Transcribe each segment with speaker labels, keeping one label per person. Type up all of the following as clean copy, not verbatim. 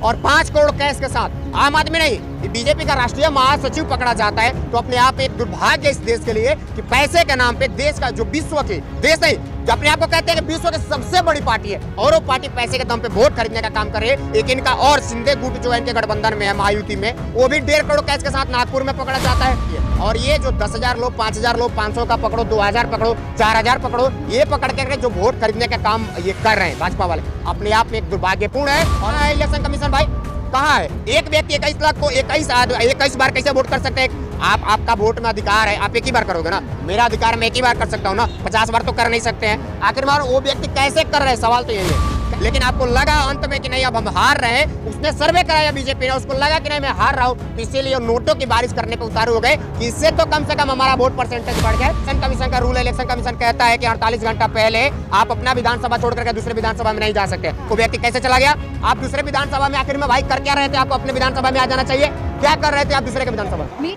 Speaker 1: और 5 करोड़ कैश के साथ। आम आदमी नहीं, बीजेपी का राष्ट्रीय महासचिव पकड़ा जाता है तो अपने आप एक दुर्भाग्य इस देश के लिए कि पैसे के नाम पे देश का जो विश्व के देश नहीं, जो अपने आप को कहते हैं कि विश्व की सबसे बड़ी पार्टी है और वो पार्टी पैसे के दम पे वोट खरीदने का काम कर रही है। एक इनका और शिंदे गुट जो है इनके गठबंधन में है, महायुति में, वो भी 1.5 करोड़ कैश के साथ नागपुर में पकड़ा जाता है। और ये जो 10,000 लोग, 5,000 लोग, 500 का पकड़ो, 2,000 पकड़ो, 4,000 पकड़ो, ये पकड़ के जो वोट खरीदने का काम ये कर रहे हैं भाजपा वाले, अपने आप में एक दुर्भाग्यपूर्ण है। और इलेक्शन कमीशन भाई कहाँ है? एक व्यक्ति 21 लाख को 21 बार कैसे वोट कर सकते हैं? आपका वोट में अधिकार है, आप एक ही बार करोगे ना। मेरा अधिकार मैं एक ही बार कर सकता हूँ ना, 50 बार तो कर नहीं सकते हैं। आखिर वो व्यक्ति कैसे कर रहे हैं, सवाल तो यही है। लेकिन आपको लगा अंत में कि नहीं अब हम हार रहे हैं, उसने सर्वे कराया बीजेपी ने, उसको लगा कि नहीं मैं हार रहा हूँ, इसीलिए नोटों की बारिश करने पे उतारू हो गए कि इससे तो कम से कम हमारा वोट परसेंटेज बढ़ जाए। इलेक्शन कमीशन का रूल है, इलेक्शन कमीशन कहता है कि 48 घंटा पहले आप अपना विधानसभा छोड़ करके दूसरे विधानसभा में नहीं जा सकते। वो व्यक्ति कैसे चला गया? आप दूसरे विधानसभा में आखिर में भाई कर क्या रहे थे? आपको अपने विधानसभा में आ जाना चाहिए। क्या कर रहे थे आप दूसरे के विधानसभा में?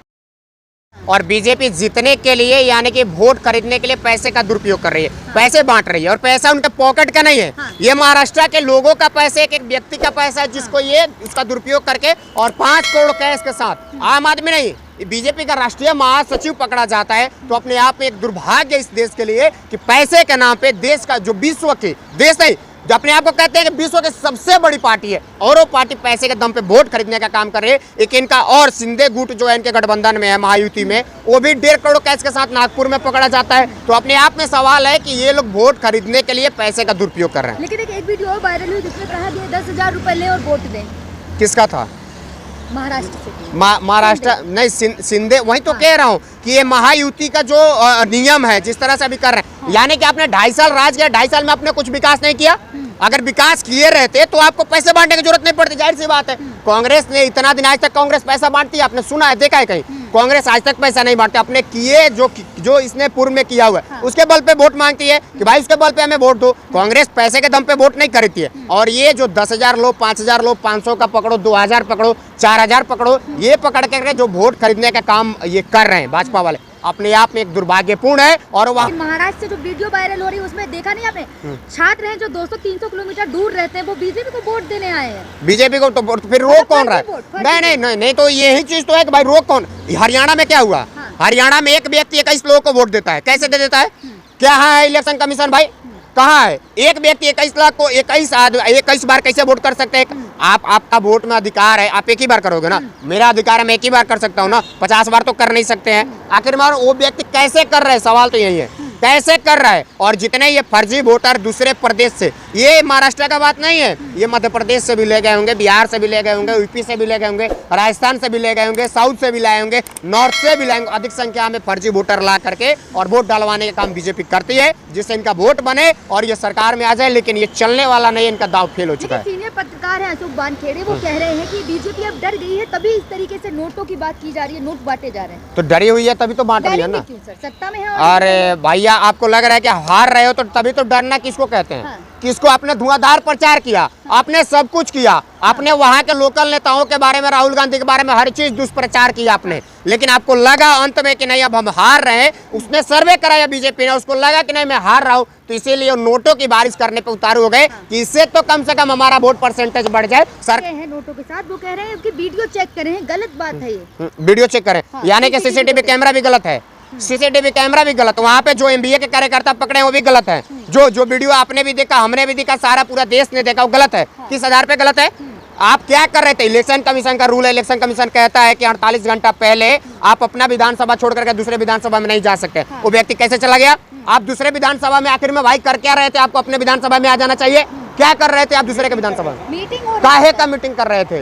Speaker 1: और बीजेपी जीतने के लिए यानी कि वोट खरीदने के लिए पैसे का दुरुपयोग कर रही है, पैसे बांट रही है। और पैसा उनके पॉकेट का नहीं है, ये महाराष्ट्र के लोगों का पैसा, एक व्यक्ति का पैसा है जिसको ये उसका दुरुपयोग करके और 5 करोड़ कैश के साथ। आम आदमी नहीं, बीजेपी का राष्ट्रीय महासचिव पकड़ा जाता है तो अपने आप में एक दुर्भाग्य इस देश के लिए कि पैसे के नाम पे देश का जो विश्व के देश नहीं, जो अपने आप को कहते हैं कि विश्व की सबसे बड़ी पार्टी है और वो पार्टी पैसे के दम पे वोट खरीदने का काम कर रही है। एक इनका और शिंदे गुट जो है इनके गठबंधन में है, महायुति में, वो भी 1.5 करोड़ कैश के साथ नागपुर में पकड़ा जाता है। तो अपने आप में सवाल है कि ये लोग वोट खरीदने के लिए पैसे का दुरुपयोग कर रहे हैं।
Speaker 2: लेकिन एक वीडियो और वायरल हुई जिसमें कहा कि 10,000 रुपए लें और वोट दें।
Speaker 1: किसका था?
Speaker 2: महाराष्ट्र से।
Speaker 1: महाराष्ट्र नहीं, शिंदे। वही तो कह रहा हूँ कि ये महायुति का जो नियम है जिस तरह से अभी कर रहे हैं, यानी कि आपने 2.5 साल राज किया, 2.5 साल में आपने कुछ विकास नहीं किया। अगर विकास किए रहते तो आपको पैसे बांटने की जरूरत नहीं पड़ती, जाहिर सी बात है। कांग्रेस ने इतना दिन, आज तक कांग्रेस पैसा बांटती है? आपने सुना है, देखा है कहीं? कांग्रेस आज तक पैसा नहीं बांटती। अपने किए जो इसने पूर्व में किया हुआ है उसके बल पे वोट मांगती है कि भाई उसके बल पे हमें वोट दो। कांग्रेस पैसे के दम पे वोट नहीं करती है। और ये जो 10,000 लोग, 5,000 लोग, 500 का पकड़ो, 2,000 पकड़ो, 4,000 पकड़ो, ये पकड़ के जो वोट खरीदने का काम ये कर रहे हैं भाजपा वाले, अपने आप में एक दुर्भाग्यपूर्ण है। और वह
Speaker 2: महाराष्ट्र से जो वीडियो वायरल हो रही है उसमें देखा नहीं आपने, छात्र हैं जो 200-300 किलोमीटर दूर रहते हैं, वो बीजेपी को वोट देने आए हैं।
Speaker 1: बीजेपी को तो फिर रोक कौन रहा है? नहीं तो यही चीज तो है कि भाई रोक कौन? हरियाणा में क्या हुआ? हरियाणा में एक व्यक्ति 21 लोगों को वोट देता है, कैसे दे देता है? क्या है इलेक्शन कमीशन भाई? कहाँ है? एक व्यक्ति 21 लाख को 21 बार कैसे वोट कर सकते हैं? आपका वोट में अधिकार है, आप एक ही बार करोगे ना। मेरा अधिकार है, मैं एक ही बार कर सकता हूँ ना, 50 बार तो कर नहीं सकते हैं। आखिर वो व्यक्ति कैसे कर रहे हैं, सवाल तो यही है, कैसे कर रहा है। और जितने ये फर्जी वोटर दूसरे प्रदेश से, ये महाराष्ट्र का बात नहीं है, ये मध्य प्रदेश से भी ले गए होंगे, बिहार से भी ले गए होंगे, यूपी से भी ले गए होंगे, राजस्थान से भी ले गए होंगे, साउथ से भी लाए होंगे, नॉर्थ से भी लाएंगे। अधिक संख्या में फर्जी वोटर ला करके और वोट डलवाने का काम बीजेपी करती है, जिससे इनका वोट बने और ये सरकार में आ जाए। लेकिन ये चलने वाला नहीं, इनका दाव फेल हो चुका है।
Speaker 2: सीनियर पत्रकार हैं अशोक वानखेड़े, वो कह रहे हैं कि बीजेपी अब डर गई है, तभी इस तरीके से नोटों की बात की जा रही है, नोट बांटे जा रहे हैं।
Speaker 1: तो डरी हुई है तभी तो बांट रही है ना।
Speaker 2: क्यों सर, सत्ता में है।
Speaker 1: अरे भैया, आपको लग रहा है कि हार रहे हो तो तभी तो डरना किसको कहते हैं? किसको? आपने धुआंधार प्रचार किया, आपने सब कुछ किया, आपने वहां के लोकल नेताओं के बारे में, राहुल गांधी के बारे में हर चीज दुष्प्रचार किया आपने। लेकिन आपको लगा अंत में कि नहीं अब हम हार रहे हैं, उसने सर्वे कराया बीजेपी ने, उसको लगा कि नहीं मैं हार रहा हूँ, तो इसीलिए नोटों की बारिश करने पे उतारू हो गए कि इससे तो कम से कम हमारा वोट परसेंटेज बढ़ जाए। सर
Speaker 2: है नोटों के साथ, वो कह रहे हैं कि वीडियो चेक करें, गलत बात है ये।
Speaker 1: वीडियो चेक करें यानी कि सीसीटीवी कैमरा भी गलत है, सीसीटीवी कैमरा भी गलत। वहाँ पे जो एमबीए के कार्यकर्ता पकड़े वो भी गलत है। जो वीडियो आपने भी देखा, हमने भी देखा, सारा पूरा देश ने देखा, वो गलत है। किस आधार पे गलत है? आप क्या कर रहे थे? इलेक्शन कमीशन का रूल है, इलेक्शन कमीशन कहता है कि 48 घंटा पहले आप अपना विधानसभा छोड़ करके दूसरे विधानसभा में नहीं जा सकते। वो व्यक्ति कैसे चला गया? आप दूसरे विधानसभा में आखिर में भाई कर क्या रहे थे? आपको अपने विधानसभा में आ जाना चाहिए। क्या कर रहे थे आप दूसरे के विधानसभा में?
Speaker 2: मीटिंग
Speaker 1: काहे का मीटिंग कर रहे थे?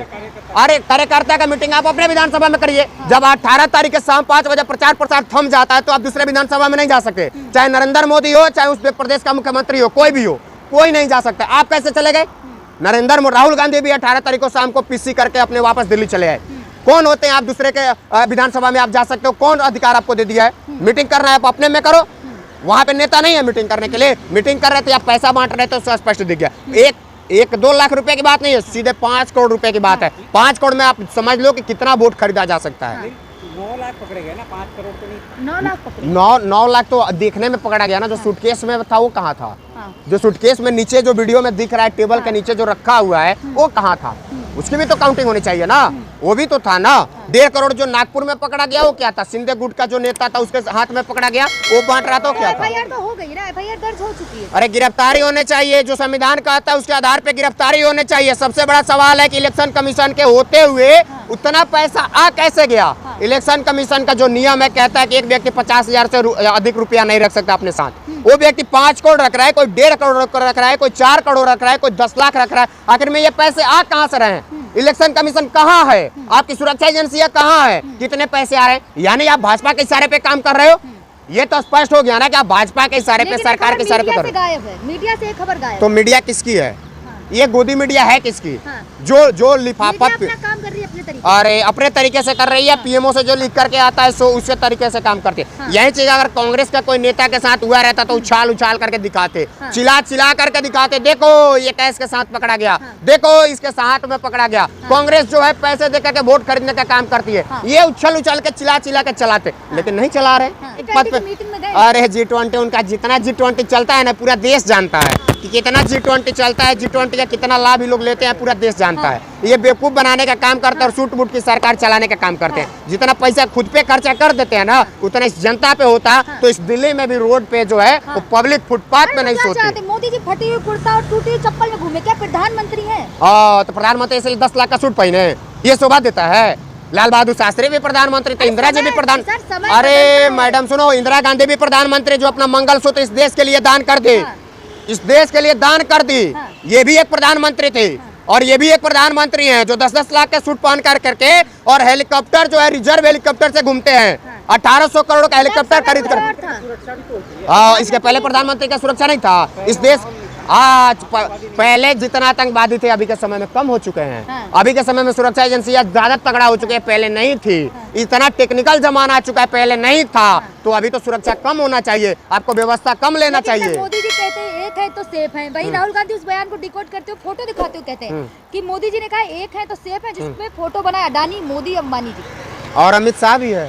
Speaker 1: अरे कार्यकर्ता का मीटिंग आप अपने विधानसभा में करिए। जब 18 तारीख के शाम 5 बजे प्रचार प्रसार थम जाता है तो आप दूसरे विधानसभा में नहीं जा सकते। चाहे नरेंद्र मोदी हो, चाहे उस प्रदेश का मुख्यमंत्री हो, कोई भी हो, कोई नहीं जा सकता। आप कैसे चले गए? राहुल गांधी भी 18 तारीख को शाम को पीसी करके अपने वापस दिल्ली चले आए। कौन होते हैं आप दूसरे के विधानसभा में आप जा सकते हो? कौन अधिकार आपको दे दिया है? मीटिंग करना है आप अपने में करो, वहां पे नेता नहीं है मीटिंग करने के लिए। मीटिंग कर रहे थे, आप पैसा बांट रहे थे, तो स्पष्ट दिख गया। 1-2 लाख रुपए की बात नहीं है, सीधे 5 करोड़ रुपए की बात है। 5 करोड़ में आप समझ लो कि कितना वोट खरीदा जा सकता है।
Speaker 3: 9 लाख पकड़े गए ना, 5 करोड़ तो नहीं।
Speaker 2: 9 लाख पकड़े।
Speaker 1: 9 लाख तो देखने में पकड़ा गया ना, जो सूटकेस में था वो कहाँ था?
Speaker 2: हाँ।
Speaker 1: जो सूटकेस में नीचे जो वीडियो में दिख रहा है टेबल के नीचे जो रखा हुआ है वो कहाँ था? उसकी भी तो काउंटिंग होनी चाहिए ना, वो भी तो था ना। 1.5 करोड़ जो नागपुर में पकड़ा गया वो क्या था? सिंधे गुट का जो नेता था उसके हाथ में पकड़ा गया, वो बांट रहा था, क्या था?
Speaker 2: एफआईआर तो हो गई ना, एफआईआर दर्ज हो चुकी है।
Speaker 1: अरे गिरफ्तारी होने चाहिए, जो संविधान कहता है उसके आधार पे गिरफ्तारी होने चाहिए। सबसे बड़ा सवाल है कि इलेक्शन कमीशन के होते हुए उतना पैसा आ कैसे गया? इलेक्शन कमीशन का जो नियम है कहता है कि एक व्यक्ति 50,000 से अधिक रुपया नहीं रख सकता अपने साथ। वो व्यक्ति 5 करोड़ रख रहा है, कोई 1.5 करोड़ रख रहा है, कोई 4 करोड़ रख रहा है, कोई 10 लाख रख रहा है। आखिर में ये पैसे आ कहाँ से रहे हैं? इलेक्शन कमीशन कहाँ है? आपकी सुरक्षा एजेंसियां कहाँ है? कितने पैसे आ रहे हैं? यानी आप भाजपा के इशारे पे काम कर रहे हो। ये तो स्पष्ट हो गया ना कि आप भाजपा के इशारे पे, सरकार के इशारे पे कर रहे हो।
Speaker 2: गायब है, मीडिया से एक खबर गायब।
Speaker 1: तो मीडिया किसकी है? ये गोदी मीडिया है किसकी?
Speaker 2: हाँ।
Speaker 1: जो लिफाफा
Speaker 2: अपना काम कर रही है अपने तरीके।
Speaker 1: अरे अपने तरीके से कर रही है। पीएमओ से जो लिख करके आता है सो उसके तरीके से काम करते हैं। यही चीज अगर कांग्रेस का कोई नेता के साथ हुआ रहता तो उछाल उछाल करके दिखाते, चिल्ला करके दिखाते, देखो ये कैश के साथ पकड़ा गया, देखो इसके साथ में पकड़ा गया। कांग्रेस जो है पैसे दे करके वोट खरीदने का काम करती है, ये उछल उछल के चिल्ला के चलाते, लेकिन नहीं चला रहे पद पे। अरे G20 उनका जितना G20 चलता है ना पूरा देश जानता है कि कितना G20 चलता है, G20 का कितना लाभ ही लोग लेते हैं पूरा देश जानता है। ये बेवकूफ बनाने का काम करते हैं और सूट बूट की सरकार चलाने का काम करते हैं। जितना पैसा खुद पे खर्चा कर देते हैं ना उतना इस जनता पे होता तो इस दिल्ली में भी रोड पे जो है वो पब्लिक फुटपाथ पे नहीं सोती।
Speaker 2: मोदी जी फटी हुई कुर्ता और टूटी चप्पल में घूमे, क्या प्रधानमंत्री हैं?
Speaker 1: तो प्रधानमंत्री इसलिए 10 लाख का सूट पहने, ये शोभा देता है। लाल बहादुर शास्त्री भी प्रधानमंत्री थे, इंदिरा जी भी प्रधान। अरे मैडम सुनो, इंदिरा गांधी भी प्रधानमंत्री जो अपना मंगलसूत्र इस देश के लिए दान कर दी, इस देश के लिए दान कर दी। ये भी एक प्रधानमंत्री थे और ये भी एक प्रधानमंत्री हैं जो 10-10 लाख के सूट पहन कर करके और हेलीकॉप्टर जो है रिजर्व हेलीकॉप्टर से घूमते हैं। 1800 करोड़ का हेलीकॉप्टर खरीद कर। इसके पहले प्रधानमंत्री का सुरक्षा नहीं था इस देश। आज पहले जितना आतंकवादी थे अभी के समय में कम हो चुके हैं। अभी के समय में सुरक्षा एजेंसियां ज्यादा तगड़ा हो चुके हैं, पहले नहीं थी। इतना टेक्निकल जमाना आ चुका है, पहले नहीं था। तो अभी तो सुरक्षा कम होना चाहिए, आपको व्यवस्था कम लेना चाहिए।
Speaker 2: मोदी जी कहते हैं एक है तो सेफ है, वही राहुल गांधी उस बयान को डिकोड करते हो, फोटो दिखाते हो, कहते हैं कि मोदी जी ने कहा एक है तो सेफ है, जिसपे फोटो बनाया अडानी, मोदी, अंबानी जी
Speaker 1: और अमित शाह भी है।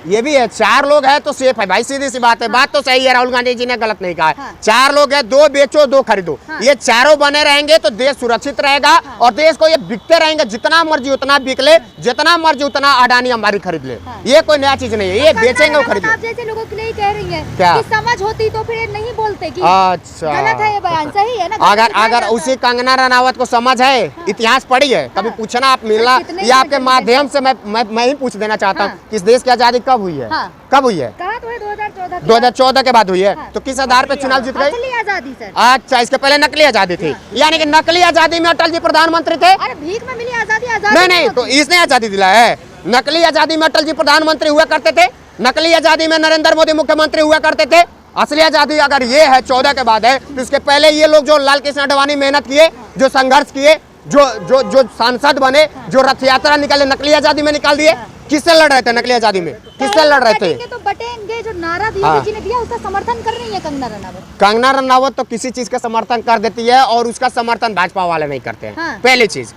Speaker 1: ये भी है। 4 लोग है तो सेफ है भाई, सीधी सी बात है। बात तो सही है, राहुल गांधी जी ने गलत नहीं कहा है। 4 लोग है, 2 बेचो 2 खरीदो। ये चारों बने रहेंगे तो देश सुरक्षित रहेगा और देश को ये बिकते रहेंगे। जितना मर्जी उतना बिक ले, जितना मर्जी उतना अडानी अंबानी खरीद ले। ये कोई नया चीज नहीं है, ये बेचेंगे और खरीदेंगे।
Speaker 2: आप जैसे लोगों के लिए कह रही है
Speaker 1: क्या
Speaker 2: कि समझ होती तो फिर नहीं बोलते कि
Speaker 1: अच्छा
Speaker 2: गलत है ये बयान, सही है ना?
Speaker 1: अगर उसी कंगना रनावत को समझ है, इतिहास पढ़ी है, कभी पूछना आप मिलना या आपके माध्यम से मैं ही पूछ देना चाहता हूँ कि देश की आजादी कब हुई है? कब हुई है?
Speaker 2: कहा तो है
Speaker 1: 2014 के बाद हुई है। तो किस आधार पे चुनाव जीत गए?
Speaker 2: असली आजादी सर।
Speaker 1: अच्छा, इसके पहले नकली आजादी थी, यानी कि नकली आजादी में अटल जी प्रधानमंत्री थे।
Speaker 2: अरे भीख में मिली आजादी
Speaker 1: नहीं, तो इसने आजादी दिलाया है। नकली आजादी में अटल जी प्रधानमंत्री हुआ करते थे, नकली आजादी में नरेंद्र मोदी मुख्यमंत्री हुआ करते थे। असली आजादी अगर ये है 14 के बाद है तो इसके पहले ये लोग जो लाल कृष्ण आडवाणी मेहनत किए, जो संघर्ष किए, जो सांसद बने, जो रथ यात्रा निकाले, नकली आजादी में निकाल दिए। किससे लड़ रहे थे नकली आजादी में? किससे लड़ रहे थे?
Speaker 2: तो बटेंगे जो नारा योगी जी ने दिया उसका समर्थन कर रही है कंगना रनावत।
Speaker 1: कंगना रनावत तो किसी चीज का समर्थन कर देती है और उसका समर्थन भाजपा वाले नहीं करते हैं। पहली चीज,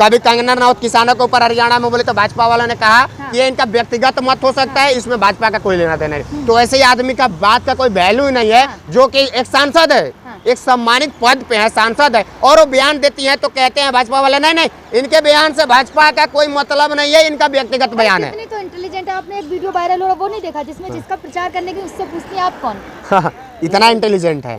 Speaker 1: कभी कंगना रनावत किसानों के ऊपर हरियाणा में बोले तो भाजपा वालों ने कहा कि ये इनका व्यक्तिगत मत हो सकता है, इसमें भाजपा का कोई लेना देना नहीं। तो ऐसे ही आदमी का बात का कोई वैल्यू ही नहीं है, जो कि एक सांसद है, एक सम्मानित पद पे है, सांसद है, और वो बयान देती है तो कहते हैं भाजपा वाले नहीं, इनके बयान से भाजपा का कोई मतलब नहीं है, इनका व्यक्तिगत बयान है।
Speaker 2: तो इंटेलिजेंट है, आपने एक वीडियो वायरल हो रहा वो नहीं देखा जिसमें जिसका प्रचार करने की उससे पूछती है आप कौन?
Speaker 1: इतना इंटेलिजेंट है।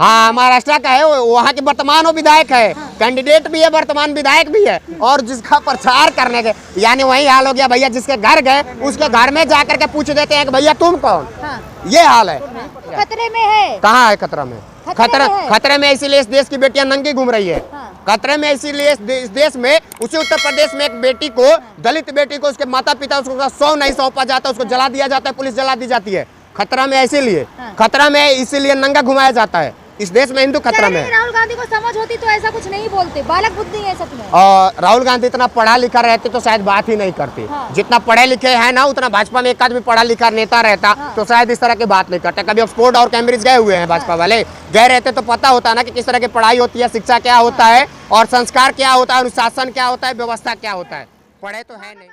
Speaker 1: हाँ, महाराष्ट्र का है, वहाँ के वर्तमान वो विधायक है, कैंडिडेट भी है, वर्तमान विधायक भी है, और जिसका प्रचार करने के यानी वही हाल हो गया भैया, जिसके घर गए उसके घर में जाकर के पूछ देते हैं कि भैया तुम कौन? ये हाल है।
Speaker 2: खतरे में है।
Speaker 1: कहाँ है खतरा में? खतरे में इसीलिए इस देश की बेटियां नंगी घूम रही है। खतरे में इसीलिए इस देश में, उसी उत्तर प्रदेश में एक बेटी को, दलित बेटी को, उसके माता पिता उसको 100 नहीं सौंपा जाता, उसको जला दिया जाता है, पुलिस जला दी जाती है। खतरा में इसीलिए, खतरा में इसीलिए नंगा घुमाया जाता है। इस देश में हिंदू खतरा में।
Speaker 2: राहुल गांधी को समझ होती तो ऐसा कुछ नहीं बोलते, बालक बुद्धि है सच में।
Speaker 1: और राहुल गांधी इतना पढ़ा लिखा रहते तो शायद बात ही नहीं करती। जितना पढ़े लिखे है ना, उतना भाजपा में एक आदमी पढ़ा लिखा नेता रहता तो शायद इस तरह की बात नहीं करते। कभी ऑक्सफोर्ड और कैम्ब्रिज गए हुए हैं भाजपा वाले, गए रहते तो पता होता ना कि किस तरह की पढ़ाई होती है, शिक्षा क्या होता है और संस्कार क्या होता है, अनुशासन क्या होता है, व्यवस्था क्या होता है। पढ़े तो है नहीं।